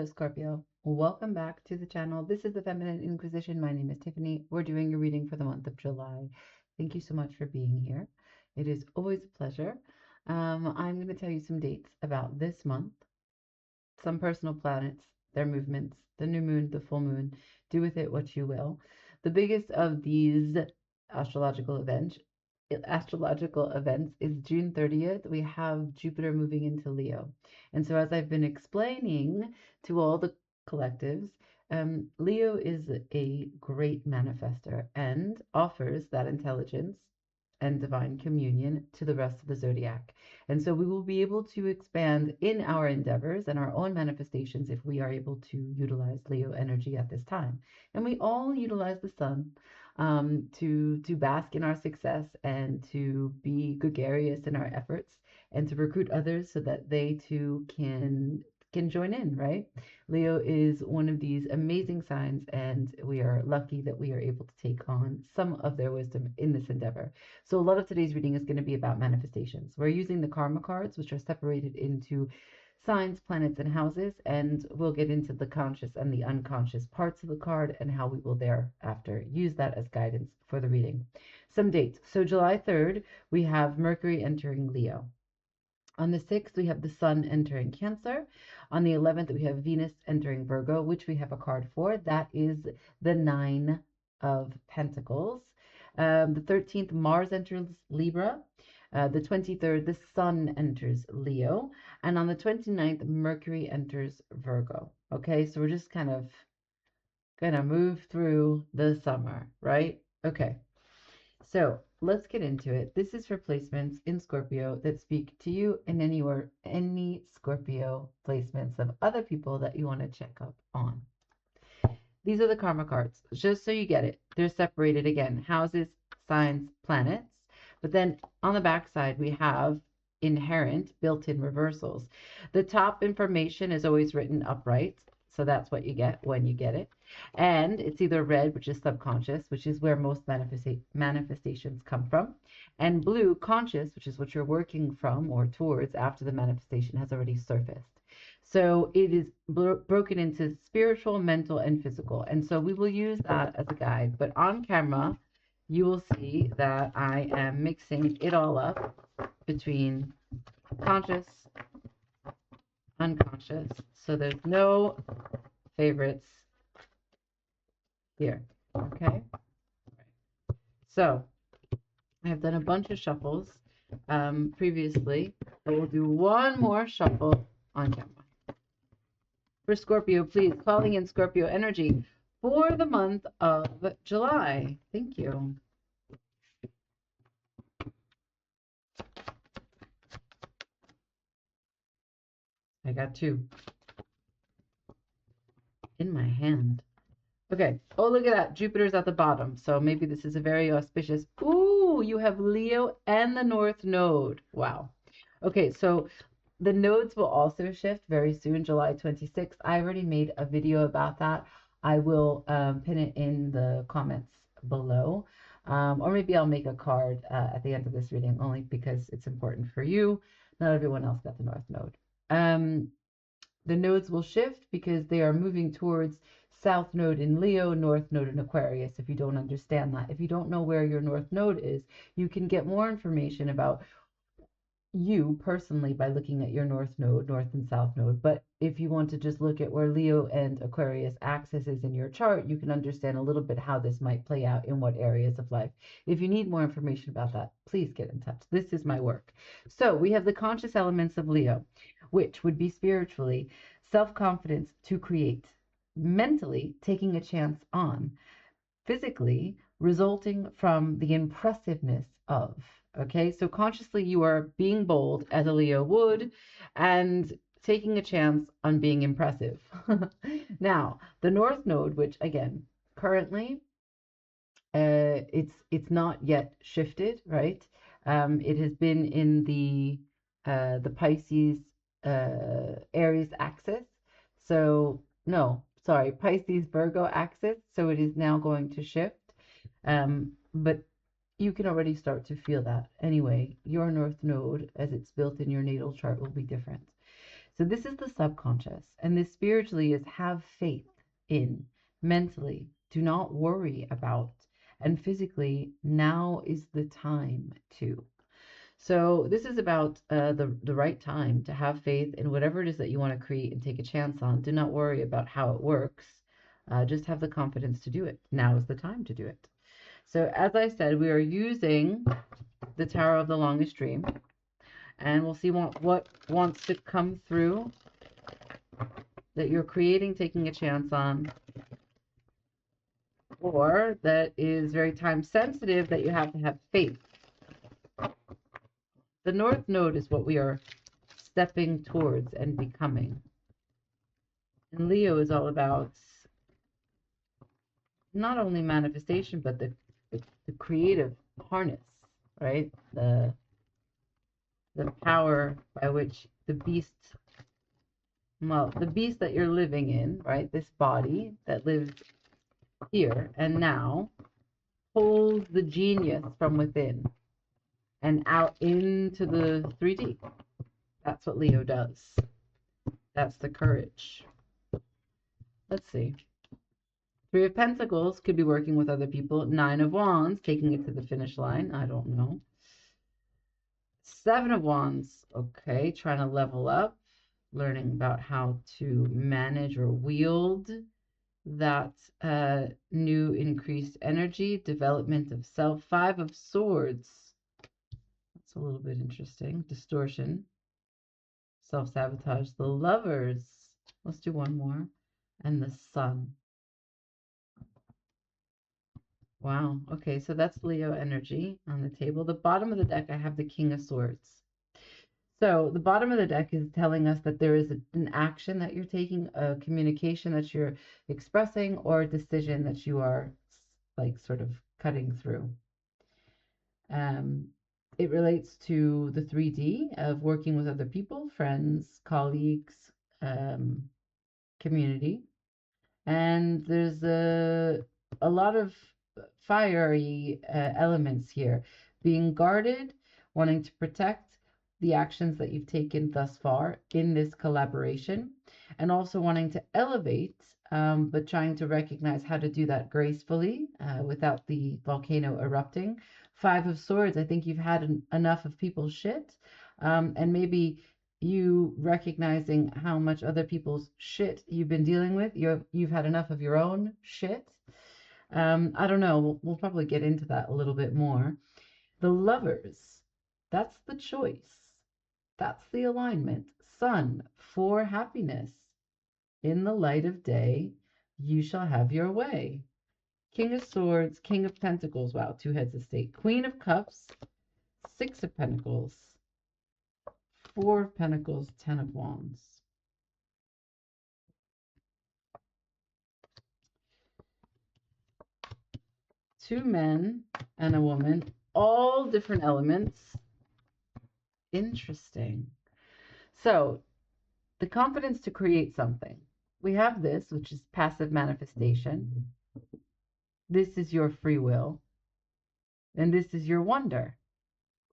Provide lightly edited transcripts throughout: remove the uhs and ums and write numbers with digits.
Scorpio. Welcome back to the channel. This is the Feminine Inquisition. My name is Tiffany. We're doing a reading for the month of July. Thank you so much for being here. It is always a pleasure. I'm going to tell you some dates about this month, some personal planets, their movements, the new moon, the full moon. Do with it what you will. The biggest of these astrological events is June 30th. We have Jupiter moving into Leo. And so as I've been explaining to all the collectives, Leo is a great manifester and offers that intelligence and divine communion to the rest of the zodiac. And so we will be able to expand in our endeavors and our own manifestations if we are able to utilize Leo energy at this time. And we all utilize the sun to bask in our success and to be gregarious in our efforts and to recruit others so that they too can join in, right? Leo is one of these amazing signs, and we are lucky that we are able to take on some of their wisdom in this endeavor. So a lot of today's reading is going to be about manifestations. We're using the karma cards, which are separated into signs, planets, and houses, and we'll get into the conscious and the unconscious parts of the card and how we will thereafter use that as guidance for the reading. Some dates. So July 3rd, we have Mercury entering Leo. On the 6th, we have the Sun entering Cancer. On the 11th, we have Venus entering Virgo, which we have a card for. That is the Nine of Pentacles. The 13th, Mars enters Libra. The 23rd, the Sun enters Leo. And on the 29th, Mercury enters Virgo. Okay, so we're just kind of going to move through the summer, right? Okay, so let's get into it. This is for placements in Scorpio that speak to you and any Scorpio placements of other people that you want to check up on. These are the karma cards, just so you get it. They're separated again, houses, signs, planets. But then on the back side, we have inherent built-in reversals. The top information is always written upright, so that's what you get when you get it. And it's either red, which is subconscious, which is where most manifestations come from, and blue, conscious, which is what you're working from or towards after the manifestation has already surfaced. So it is broken into spiritual, mental, and physical. And so we will use that as a guide. But on camera, you will see that I am mixing it all up between conscious, unconscious. So there's no favorites here. Okay. So I have done a bunch of shuffles previously. I will do one more shuffle on camera. For Scorpio, please, calling in Scorpio energy for the month of July. Thank you. I got two in my hand. Okay. Oh, look at that. Jupiter's at the bottom. So maybe this is a very auspicious. Ooh, you have Leo and the North Node. Wow. Okay, so the nodes will also shift very soon, July 26th. I already made a video about that. I will pin it in the comments below. Or maybe I'll make a card at the end of this reading, only because it's important for you. Not everyone else got the North Node. The nodes will shift because they are moving towards South Node in Leo, North Node in Aquarius, if you don't understand that. If you don't know where your North Node is, you can get more information about you personally by looking at your North Node, North and South Node. But if you want to just look at where Leo and Aquarius axis is in your chart, you can understand a little bit how this might play out in what areas of life. If you need more information about that, please get in touch. This is my work. So we have the conscious elements of Leo, which would be spiritually self-confidence to create, mentally taking a chance on, physically resulting from the impressiveness of. Okay, so consciously you are being bold as a Leo would and taking a chance on being impressive. Now, the North Node, which again, currently it's not yet shifted, right? It has been in the Pisces Aries axis. So no, sorry, Pisces Virgo axis. So it is now going to shift. But you can already start to feel that. Anyway, your North Node, as it's built in your natal chart, will be different. So this is the subconscious, and this spiritually is have faith in, mentally, do not worry about, and physically, now is the time to. So this is about the right time to have faith in whatever it is that you want to create and take a chance on. Do not worry about how it works. Just have the confidence to do it. Now is the time to do it. So as I said, we are using the Tower of the Longest Dream, and we'll see what wants to come through that you're creating, taking a chance on, or that is very time sensitive that you have to have faith. The North Node is what we are stepping towards and becoming. And Leo is all about not only manifestation, but the creative harness, right? The power by which the beast that you're living in, right? This body that lives here and now pulls the genius from within and out into the 3D. That's what Leo does. That's the courage. Let's see. Three of Pentacles could be working with other people. Nine of Wands, taking it to the finish line. I don't know. Seven of Wands, okay, trying to level up, learning about how to manage or wield that new increased energy, development of self. Five of Swords, that's a little bit interesting. Distortion, self-sabotage. The Lovers, let's do one more. And the Sun. Wow. Okay, so that's Leo energy on the table. The bottom of the deck, I have the King of Swords. So the bottom of the deck is telling us that there is an action that you're taking, a communication that you're expressing, or a decision that you are like sort of cutting through. It relates to the 3D of working with other people, friends, colleagues, community. And there's a lot of fiery elements here. Being guarded, wanting to protect the actions that you've taken thus far in this collaboration, and also wanting to elevate, but trying to recognize how to do that gracefully without the volcano erupting. Five of Swords, I think you've had enough of people's shit, and maybe you recognizing how much other people's shit you've been dealing with. You've had enough of your own shit. I don't know. We'll probably get into that a little bit more. The Lovers, that's the choice. That's the alignment. Sun, for happiness. In the light of day, you shall have your way. King of Swords, King of Pentacles. Wow, two heads of state. Queen of Cups, Six of Pentacles, Four of Pentacles, Ten of Wands. Two men and a woman, all different elements. Interesting. So, the confidence to create something. We have this, which is passive manifestation. This is your free will. And this is your wonder.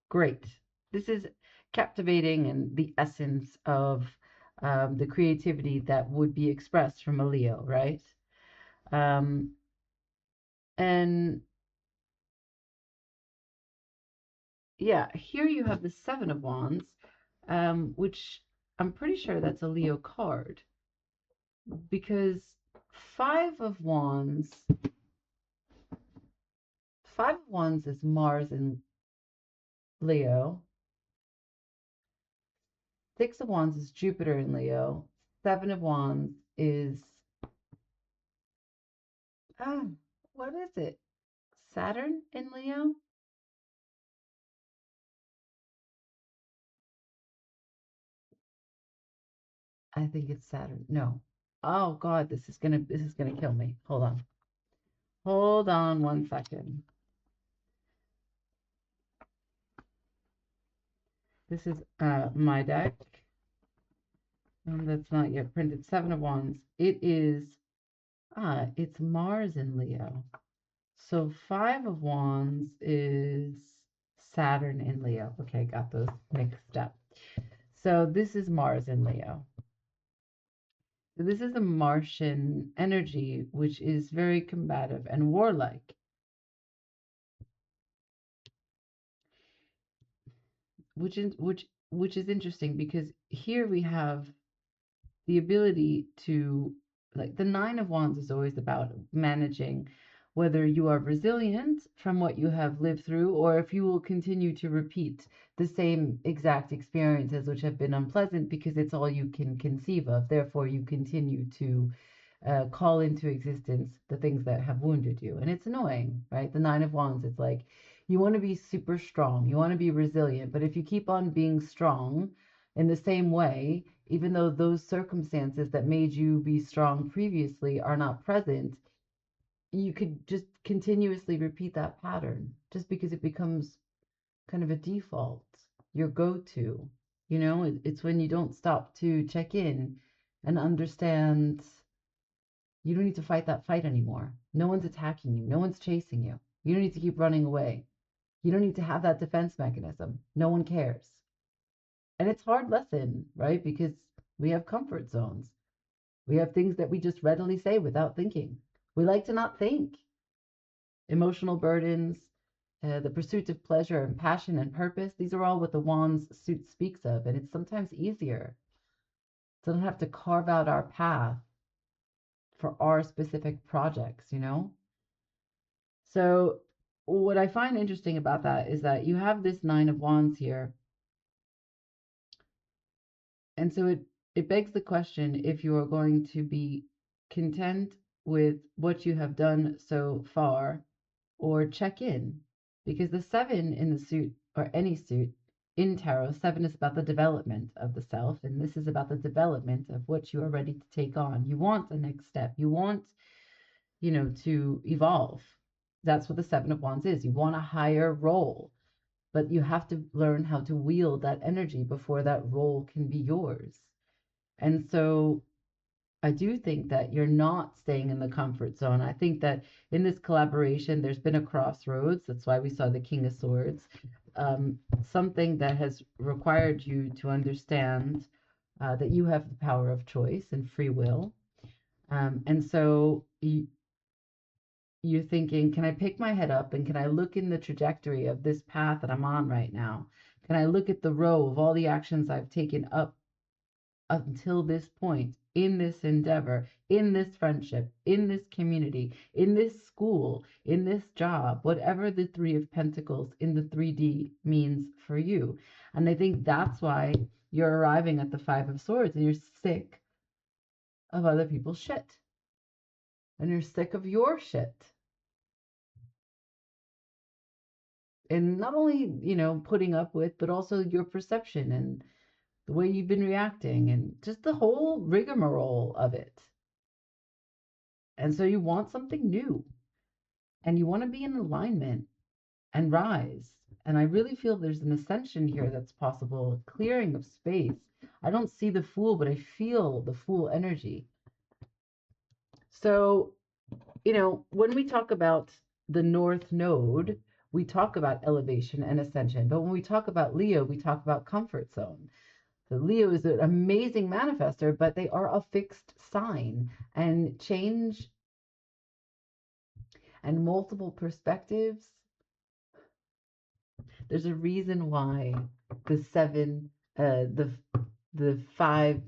Great. This is captivating and the essence of the creativity that would be expressed from a Leo, right? And yeah, here you have the Seven of Wands, which I'm pretty sure that's a Leo card, because Five of Wands is Mars in Leo. Six of Wands is Jupiter in Leo. Seven of Wands is, what is it? Saturn in Leo? I think it's Saturn. No. Oh God, this is gonna kill me. Hold on. Hold on 1 second. This is my deck. That's not yet printed. Seven of Wands. It is, it's Mars in Leo. So Five of Wands is Saturn in Leo. Okay, got those mixed up. So this is Mars in Leo. So this is a Martian energy, which is very combative and warlike, which is interesting because here we have the ability to, like, the Nine of Wands is always about managing whether you are resilient from what you have lived through, or if you will continue to repeat the same exact experiences which have been unpleasant because it's all you can conceive of. Therefore, you continue to call into existence the things that have wounded you. And it's annoying, right? The Nine of Wands, it's like you want to be super strong, you want to be resilient, but if you keep on being strong in the same way, even though those circumstances that made you be strong previously are not present, you could just continuously repeat that pattern just because it becomes kind of a default, your go-to. It's when you don't stop to check in and understand you don't need to fight that fight anymore. No one's attacking you. No one's chasing you. You don't need to keep running away. You don't need to have that defense mechanism. No one cares. And it's a hard lesson, right? Because we have comfort zones. We have things that we just readily say without thinking. We like to not think. Emotional burdens, the pursuit of pleasure and passion and purpose, these are all what the Wands suit speaks of. And it's sometimes easier to not have to carve out our path for our specific projects. So what I find interesting about that is that you have this Nine of Wands here. And so it begs the question if you are going to be content with what you have done so far or check in. Because the seven in the suit, or any suit in tarot, seven is about the development of the self, and this is about the development of what you are ready to take on. You want the next step. You want, to evolve. That's what the Seven of Wands is. You want a higher role, but you have to learn how to wield that energy before that role can be yours. And so I do think that you're not staying in the comfort zone. I think that in this collaboration, there's been a crossroads. That's why we saw the King of Swords, something that has required you to understand that you have the power of choice and free will. And so you're thinking, can I pick my head up and can I look in the trajectory of this path that I'm on right now? Can I look at the row of all the actions I've taken up until this point in this endeavor, in this friendship, in this community, in this school, in this job, whatever the Three of Pentacles in the 3D means for you? And I think that's why you're arriving at the Five of Swords and you're sick of other people's shit. And you're sick of your shit. And not only, putting up with, but also your perception and the way you've been reacting and just the whole rigmarole of it. And so you want something new and you want to be in alignment and rise. And I really feel there's an ascension here that's possible, a clearing of space. I don't see the Fool, but I feel the Fool energy. So, when we talk about the North Node, we talk about elevation and ascension. But when we talk about Leo, we talk about comfort zone. So Leo is an amazing manifester, but they are a fixed sign, and change and multiple perspectives. There's a reason why the seven, the 5,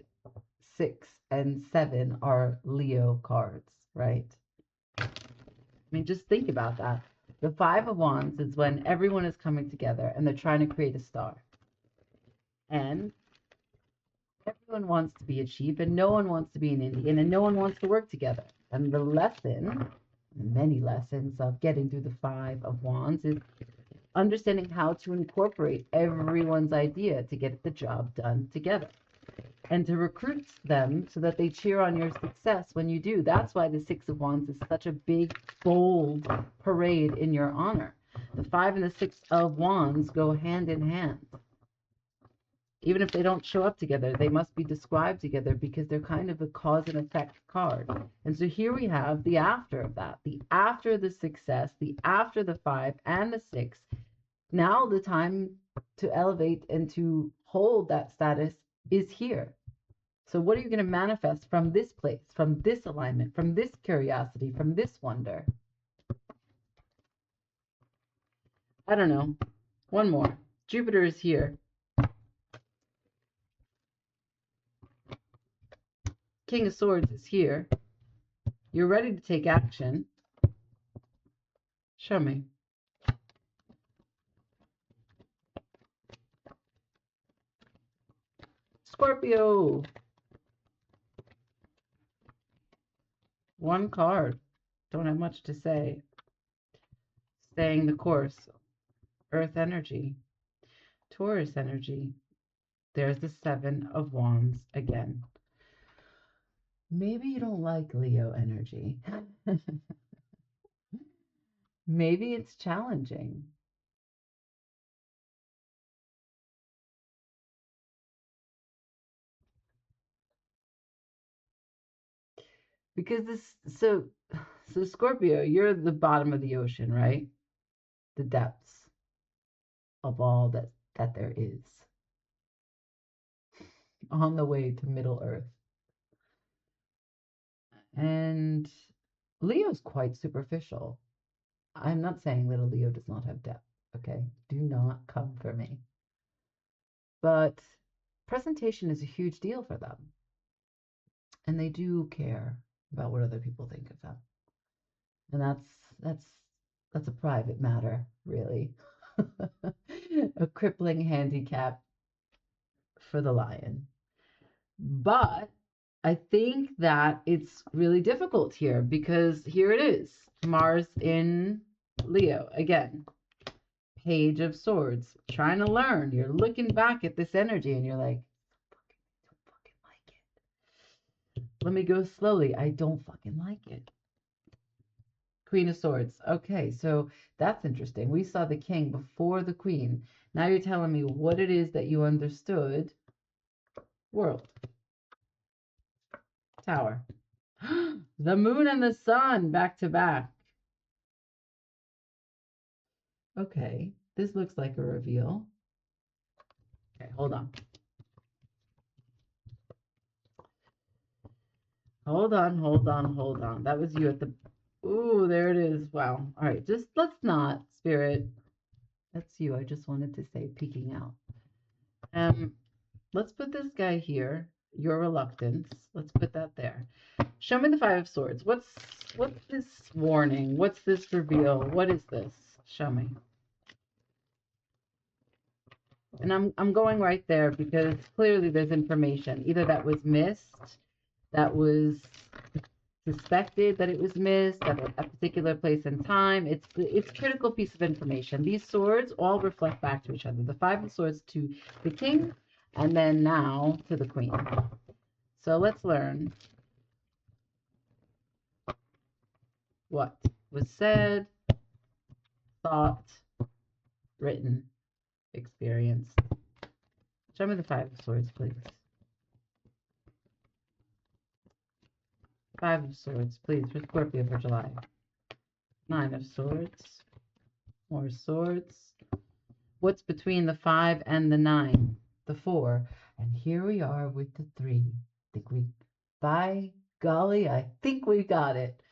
6, and 7 are Leo cards, right? I mean, just think about that. The Five of Wands is when everyone is coming together and they're trying to create a star. And everyone wants to be a chief and no one wants to be an Indian and no one wants to work together. And the lesson, many lessons of getting through the Five of Wands, is understanding how to incorporate everyone's idea to get the job done together and to recruit them so that they cheer on your success when you do. That's why the Six of Wands is such a big, bold parade in your honor. The 5 and the 6 of Wands go hand in hand. Even if they don't show up together, they must be described together because they're kind of a cause and effect card. And so here we have the after of that, the after the success, the after the 5 and the 6. Now the time to elevate and to hold that status is here. So what are you going to manifest from this place, from this alignment, from this curiosity, from this wonder? I don't know. One more. Jupiter is here. King of Swords is here. You're ready to take action. Show me. Scorpio. One card. Don't have much to say. Staying the course. Earth energy. Taurus energy. There's the Seven of Wands again. Maybe you don't like Leo energy. Maybe it's challenging. Because so Scorpio, you're the bottom of the ocean, right? The depths of all that there is. On the way to Middle Earth. And Leo's quite superficial. I'm not saying little Leo does not have depth, okay? Do not come for me. But presentation is a huge deal for them. And they do care about what other people think of them. And that's a private matter, really. A crippling handicap for the lion. But I think that it's really difficult here because here it is. Mars in Leo again. Page of Swords. Trying to learn. You're looking back at this energy and you're like, I don't fucking like it. Let me go slowly. I don't fucking like it. Queen of Swords. Okay, so that's interesting. We saw the king before the queen. Now you're telling me what it is that you understood. World. Tower. The moon and the sun back to back. Okay, this looks like a reveal. Okay, hold on. Hold on. That was you at the... Ooh, there it is. Wow. All right, just let's not, Spirit. That's you. I just wanted to say peeking out. Let's put this guy here. Your reluctance. Let's put that there. Show me the Five of Swords. What's this warning? What's this reveal? What is this? Show me. And I'm going right there because clearly there's information. Either that was missed, that was suspected that it was missed at a particular place and time. It's critical piece of information. These swords all reflect back to each other. The Five of Swords to the king, and then now to the queen. So let's learn what was said, thought, written, experienced. Show me the Five of Swords, please. Five of Swords, please, for Scorpio for July. Nine of Swords. More swords. What's between the 5 and the 9? The 4. And here we are with the 3. By golly, I think we got it.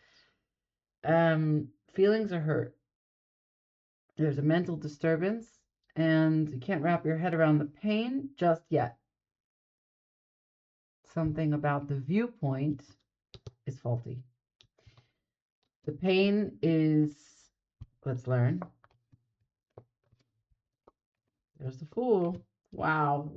Feelings are hurt. There's a mental disturbance, and you can't wrap your head around the pain just yet. Something about the viewpoint is faulty. The pain is, let's learn. There's the Fool. Wow.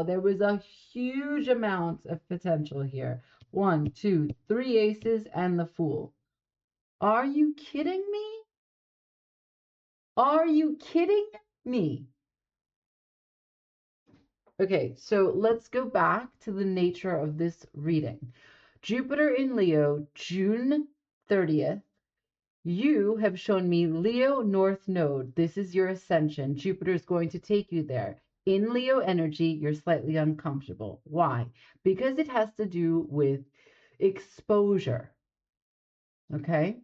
There was a huge amount of potential here. 1, 2, 3 aces and the Fool. Are you kidding me? Are you kidding me? Okay, so let's go back to the nature of this reading. Jupiter in Leo, June 30th. You have shown me Leo North Node. This is your ascension. Jupiter is going to take you there. In Leo energy, you're slightly uncomfortable. Why? Because it has to do with exposure. Okay?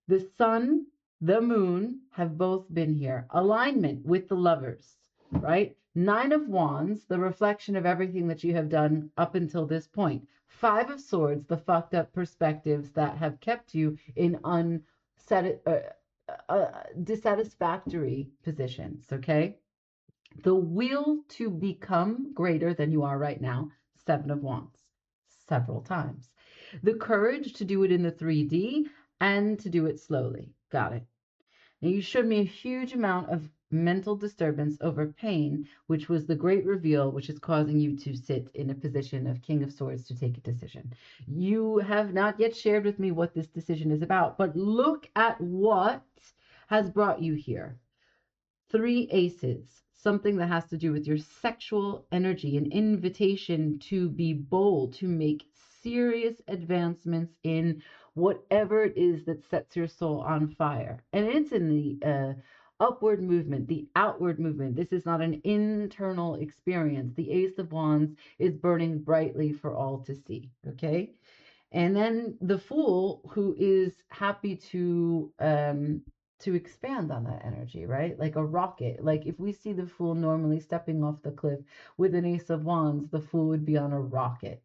The sun, the moon have both been here. Alignment with the lovers. right? Nine of Wands, the reflection of everything that you have done up until this point. Five of Swords, the fucked up perspectives that have kept you in dissatisfactory positions, okay? The will to become greater than you are right now, Seven of Wands, several times. The courage to do it in the 3D and to do it slowly. Got it. Now, you showed me a huge amount of mental disturbance over pain, which was the great reveal, which is causing you to sit in a position of King of Swords to take a decision. You have not yet shared with me what this decision is about, but look at what has brought you here. Three aces, something that has to do with your sexual energy, an invitation to be bold, to make serious advancements in whatever it is that sets your soul on fire. And it's in the upward movement, the outward movement. This is not an internal experience. The Ace of Wands is burning brightly for all to see, okay? And then the Fool, who is happy to expand on that energy, right? Like a rocket. Like if we see the Fool normally stepping off the cliff with an Ace of Wands, the Fool would be on a rocket.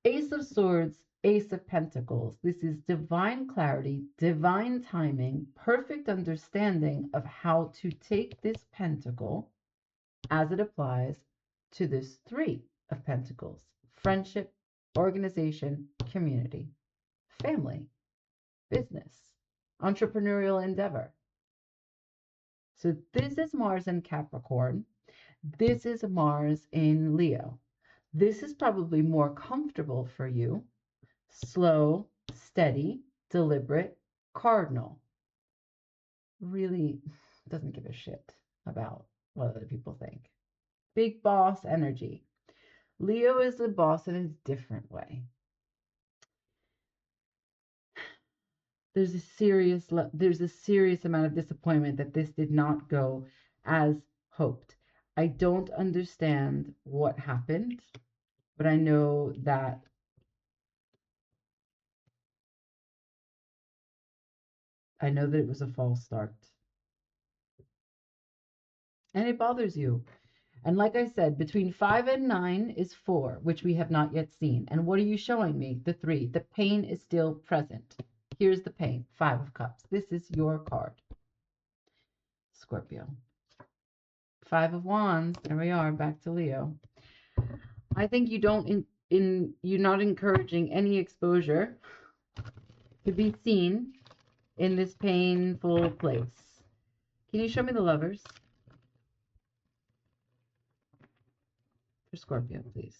Ace of Swords, Ace of Pentacles. This is divine clarity, divine timing, perfect understanding of how to take this pentacle as it applies to this Three of Pentacles. Friendship, organization, community, family, business, entrepreneurial endeavor. So this is Mars in Capricorn. This is Mars in Leo. This is probably more comfortable for you. Slow, steady, deliberate, cardinal. Really doesn't give a shit about what other people think. Big boss energy. Leo is the boss in a different way. There's a serious amount of disappointment that this did not go as hoped. I don't understand what happened, but I know that it was a false start. And it bothers you. And like I said, between 5 and 9 is 4, which we have not yet seen. And what are you showing me? The 3. The pain is still present. Here's the pain. 5 of Cups. This is your card. Scorpio. 5 of Wands. There we are. Back to Leo. I think you don't you're not encouraging any exposure to be seen in this painful place. Can you show me the Lovers for Scorpio, please?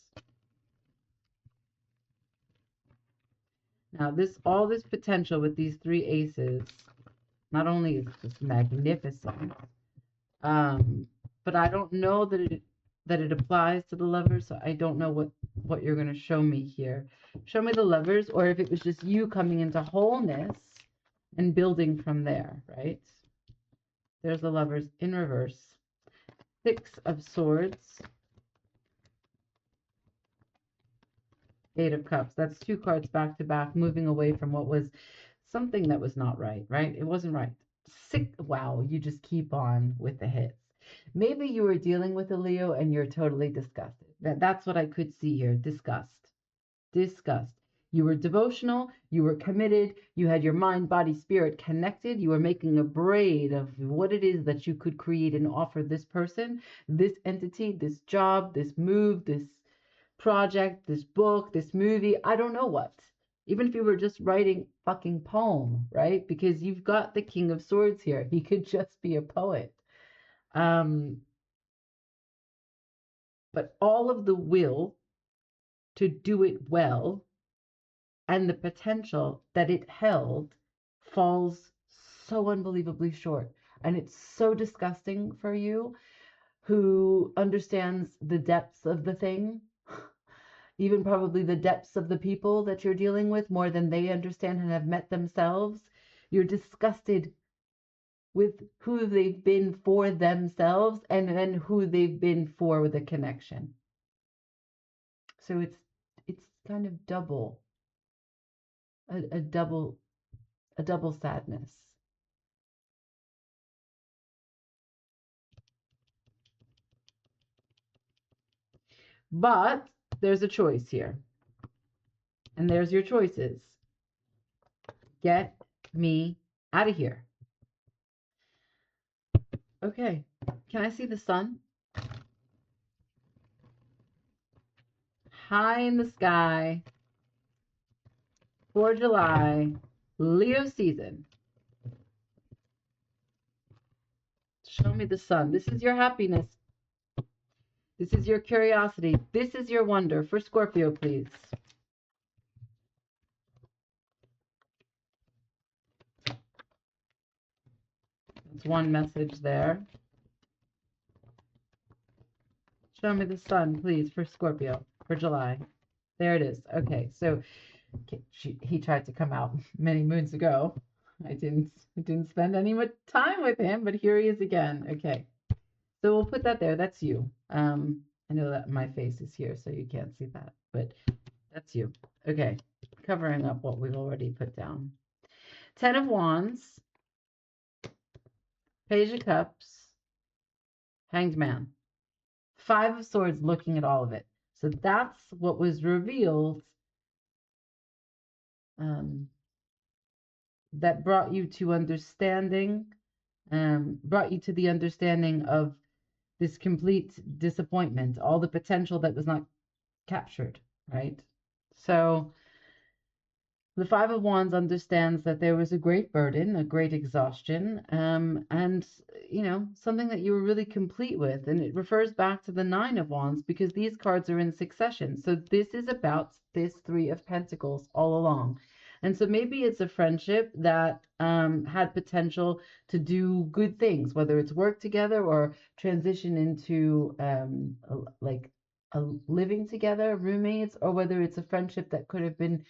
Now, all this potential with these 3 aces, not only is this magnificent, but I don't know that it applies to the Lovers, so I don't know what you're going to show me here. Show me the Lovers, or if it was just you coming into wholeness and building from there, right? There's the Lovers in reverse. 6 of Swords. 8 of Cups. That's 2 cards back to back, moving away from what was something that was not right, right? It wasn't right. Wow, you just keep on with the hits. Maybe you were dealing with a Leo and you're totally disgusted. That's what I could see here. Disgust. You were devotional, you were committed, you had your mind, body, spirit connected, you were making a braid of what it is that you could create and offer this person, this entity, this job, this move, this project, this book, this movie, I don't know what. Even if you were just writing fucking poem, right? Because you've got the King of Swords here. He could just be a poet. But all of the will to do it well and the potential that it held falls so unbelievably short. And it's so disgusting for you who understands the depths of the thing, even probably the depths of the people that you're dealing with more than they understand and have met themselves. You're disgusted with who they've been for themselves and then who they've been for the connection. So it's kind of double, a double sadness. But there's a choice here. And there's your choices. Get me out of here. Okay. Can I see the sun? High in the sky for July, Leo season. Show me the sun. This is your happiness. This is your curiosity. This is your wonder. For Scorpio, please. That's one message there. Show me the sun, please, for Scorpio, for July. There it is. Okay, so he tried to come out many moons ago. I didn't spend any much time with him, but here he is again. Okay, so we'll put that there. That's you. I know that my face is here, so you can't see that, but that's you. Okay, covering up what we've already put down. 10 of Wands, Page of Cups, Hanged Man, 5 of Swords, looking at all of it. So that's what was revealed. That brought you to understanding, brought you to the understanding of this complete disappointment, all the potential that was not captured, right? So the 5 of Wands understands that there was a great burden, a great exhaustion, and, something that you were really complete with. And it refers back to the 9 of Wands because these cards are in succession. So this is about this 3 of Pentacles all along. And so maybe it's a friendship that had potential to do good things, whether it's work together or transition into like a living together, roommates, or whether it's a friendship that could have been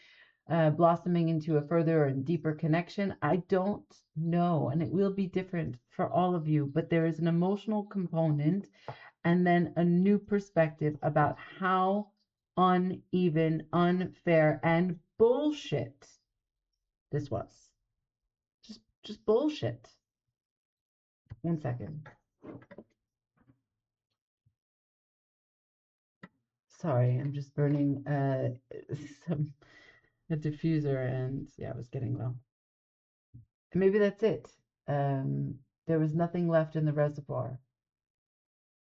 blossoming into a further and deeper connection. I don't know, and it will be different for all of you, but there is an emotional component and then a new perspective about how uneven, unfair, and bullshit this was. Just bullshit. One second. Sorry, I'm just burning a diffuser, and yeah, it was getting low. And maybe that's it. There was nothing left in the reservoir,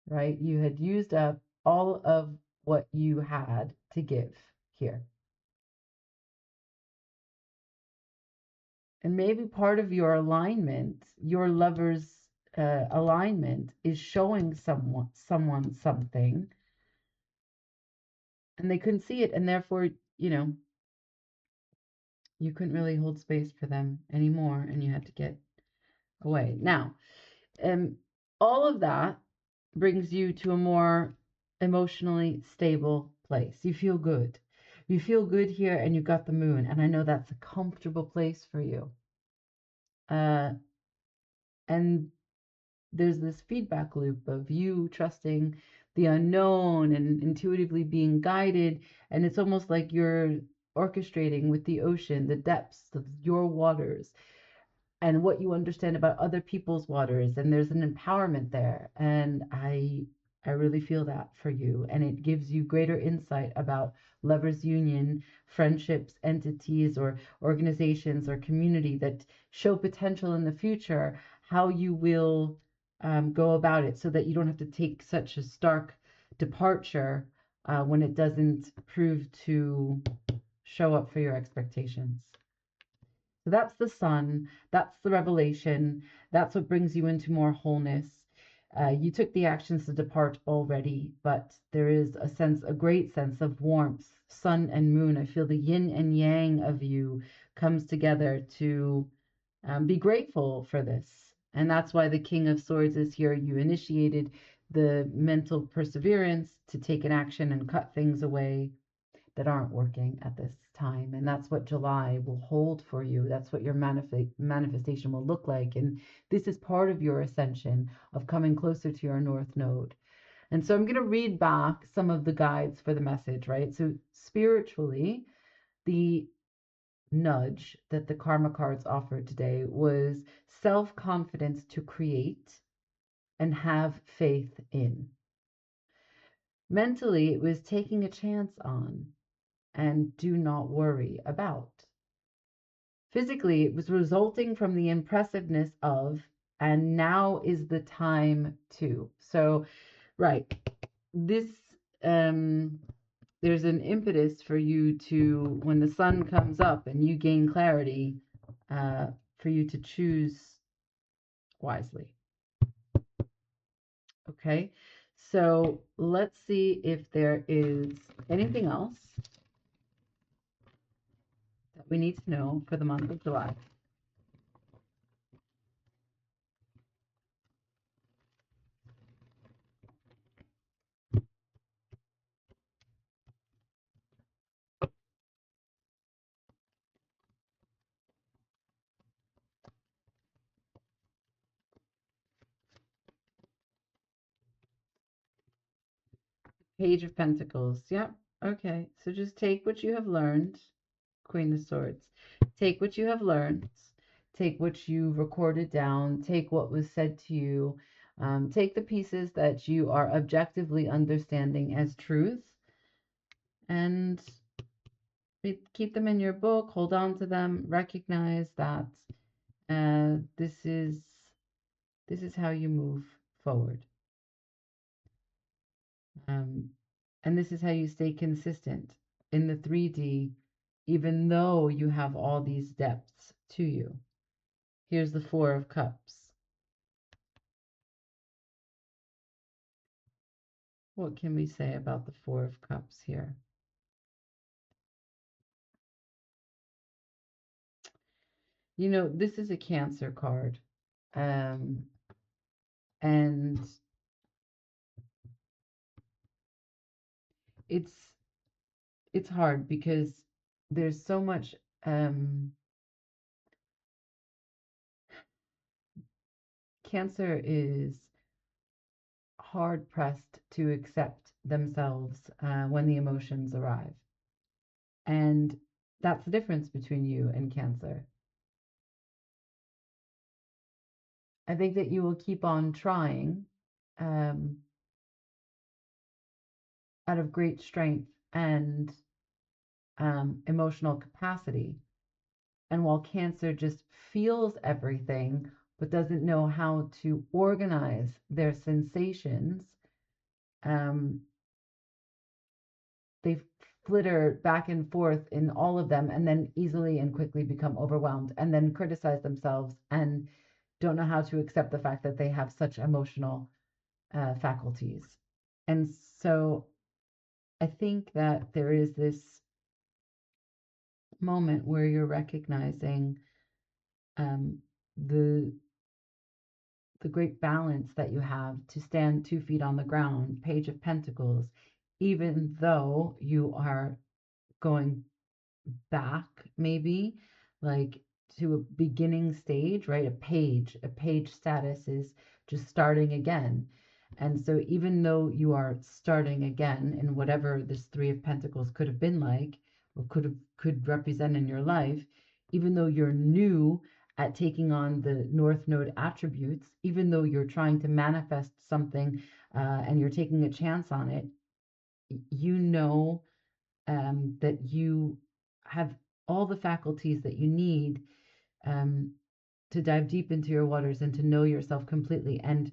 right? You had used up all of what you had to give here. And maybe part of your alignment, your lover's alignment, is showing someone something, and they couldn't see it, and therefore, you couldn't really hold space for them anymore, and you had to get away. Now, all of that brings you to a more emotionally stable place. You feel good. You feel good here, and you got the moon, and I know that's a comfortable place for you. And there's this feedback loop of you trusting the unknown and intuitively being guided, and it's almost like you're orchestrating with the ocean, the depths of your waters, and what you understand about other people's waters, and there's an empowerment there, and I really feel that for you, and it gives you greater insight about lovers union, friendships, entities, or organizations or community that show potential in the future, how you will go about it so that you don't have to take such a stark departure when it doesn't prove to show up for your expectations. So that's the sun, that's the revelation, that's what brings you into more wholeness. You took the actions to depart already, but there is a great sense of warmth, sun and moon. I feel the yin and yang of you comes together to be grateful for this. And that's why the King of Swords is here. You initiated the mental perseverance to take an action and cut things away that aren't working at this time. And that's what July will hold for you. That's what your manifestation will look like. And this is part of your ascension of coming closer to your North Node. And so I'm going to read back some of the guides for the message, right? So spiritually, the nudge that the karma cards offered today was self-confidence to create and have faith in. Mentally, it was taking a chance on and do not worry about. Physically, it was resulting from the impressiveness of, and now is the time to. So, right, this, there's an impetus for you to, when the sun comes up and you gain clarity, for you to choose wisely. Okay, so let's see if there is anything else that we need to know for the month of July. Page of Pentacles. Yep. Okay. So just take what you have learned. Queen of Swords. Take what you have learned. Take what you recorded down. Take what was said to you. Take the pieces that you are objectively understanding as truth and keep them in your book. Hold on to them. Recognize that this is how you move forward. And this is how you stay consistent in the 3D, even though you have all these depths to you. Here's the Four of Cups. What can we say about the Four of Cups here? You know, this is a Cancer card. And it's hard because there's so much Cancer is hard pressed to accept themselves when the emotions arrive. And that's the difference between you and Cancer. I think that you will keep on trying out of great strength and emotional capacity. And while Cancer just feels everything but doesn't know how to organize their sensations, they flitter back and forth in all of them and then easily and quickly become overwhelmed and then criticize themselves and don't know how to accept the fact that they have such emotional faculties. And so I think that there is this moment where you're recognizing the great balance that you have to stand 2 feet on the ground, Page of Pentacles, even though you are going back maybe like to a beginning stage, right? A page status is just starting again. And so even though you are starting again in whatever this Three of Pentacles could have been like or could represent in your life, even though you're new at taking on the North Node attributes, even though you're trying to manifest something and you're taking a chance on it, you know that you have all the faculties that you need um, to dive deep into your waters and to know yourself completely and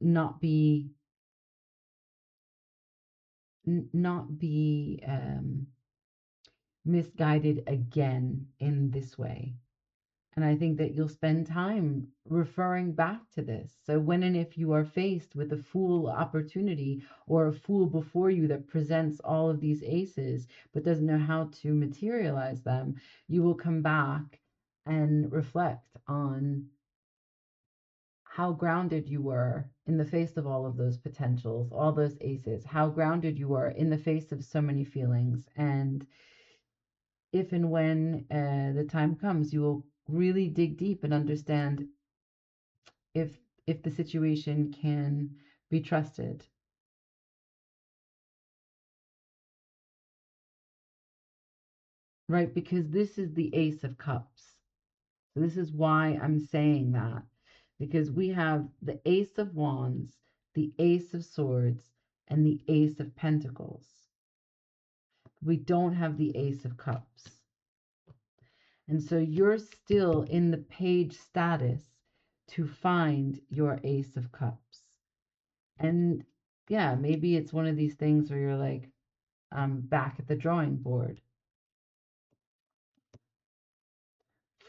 not be misguided again in this way. And I think that you'll spend time referring back to this. So when and if you are faced with a fool opportunity or a fool before you that presents all of these aces but doesn't know how to materialize them, you will come back and reflect on how grounded you were in the face of all of those potentials, all those aces, how grounded you were in the face of so many feelings. And if and when the time comes, you will really dig deep and understand if the situation can be trusted. Right? Because this is the Ace of Cups. So this is why I'm saying that. Because we have the Ace of Wands, the Ace of Swords, and the Ace of Pentacles. We don't have the Ace of Cups. And so you're still in the page status to find your Ace of Cups. And yeah, maybe it's one of these things where you're like, I'm back at the drawing board.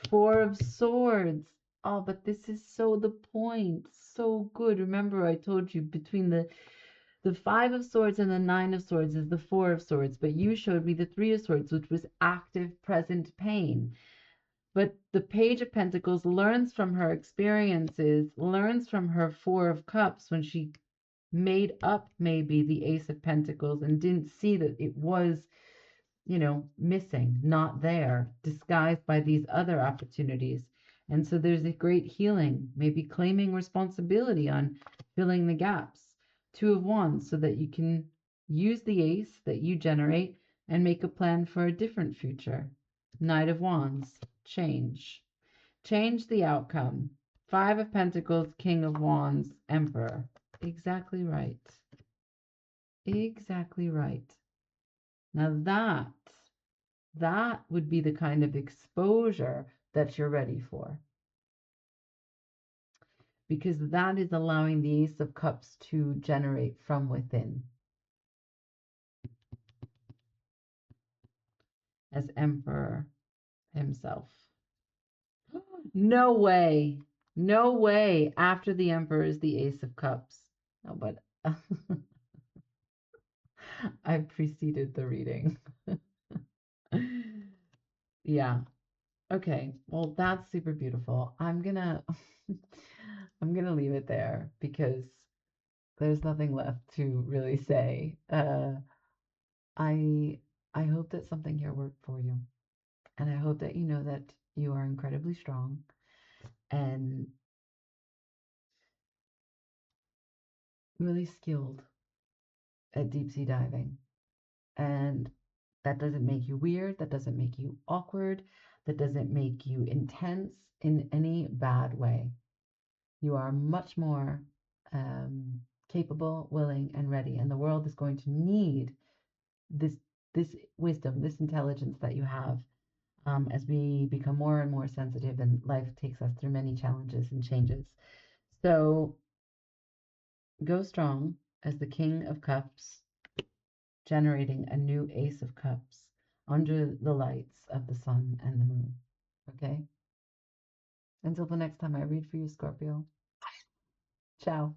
Four of Swords. Oh, but this is so the point. So good. Remember, I told you between the Five of Swords and the Nine of Swords is the Four of Swords, but you showed me the Three of Swords, which was active, present pain. But the Page of Pentacles learns from her experiences, learns from her Four of Cups when she made up maybe the Ace of Pentacles and didn't see that it was, missing, not there, disguised by these other opportunities. And so there's a great healing, maybe claiming responsibility on filling the gaps. Two of Wands, so that you can use the ace that you generate and make a plan for a different future. Knight of Wands, change. Change the outcome. Five of Pentacles, King of Wands, Emperor. Exactly right. Exactly right. Now that would be the kind of exposure that you're ready for. Because that is allowing the Ace of Cups to generate from within. As Emperor himself. No way. No way. After the Emperor is the Ace of Cups. No, but I preceded the reading. Yeah. Okay. Well, that's super beautiful. I'm gonna leave it there because there's nothing left to really say. I I hope that something here worked for you. And I hope that you know that you are incredibly strong and really skilled at deep sea diving. And that doesn't make you weird, that doesn't make you awkward, that doesn't make you intense in any bad way. You are much more capable, willing, and ready. And the world is going to need this wisdom, this intelligence that you have as we become more and more sensitive and life takes us through many challenges and changes. So go strong as the King of Cups, generating a new Ace of Cups under the lights of the sun and the moon. Okay? Until the next time I read for you, Scorpio. Ciao.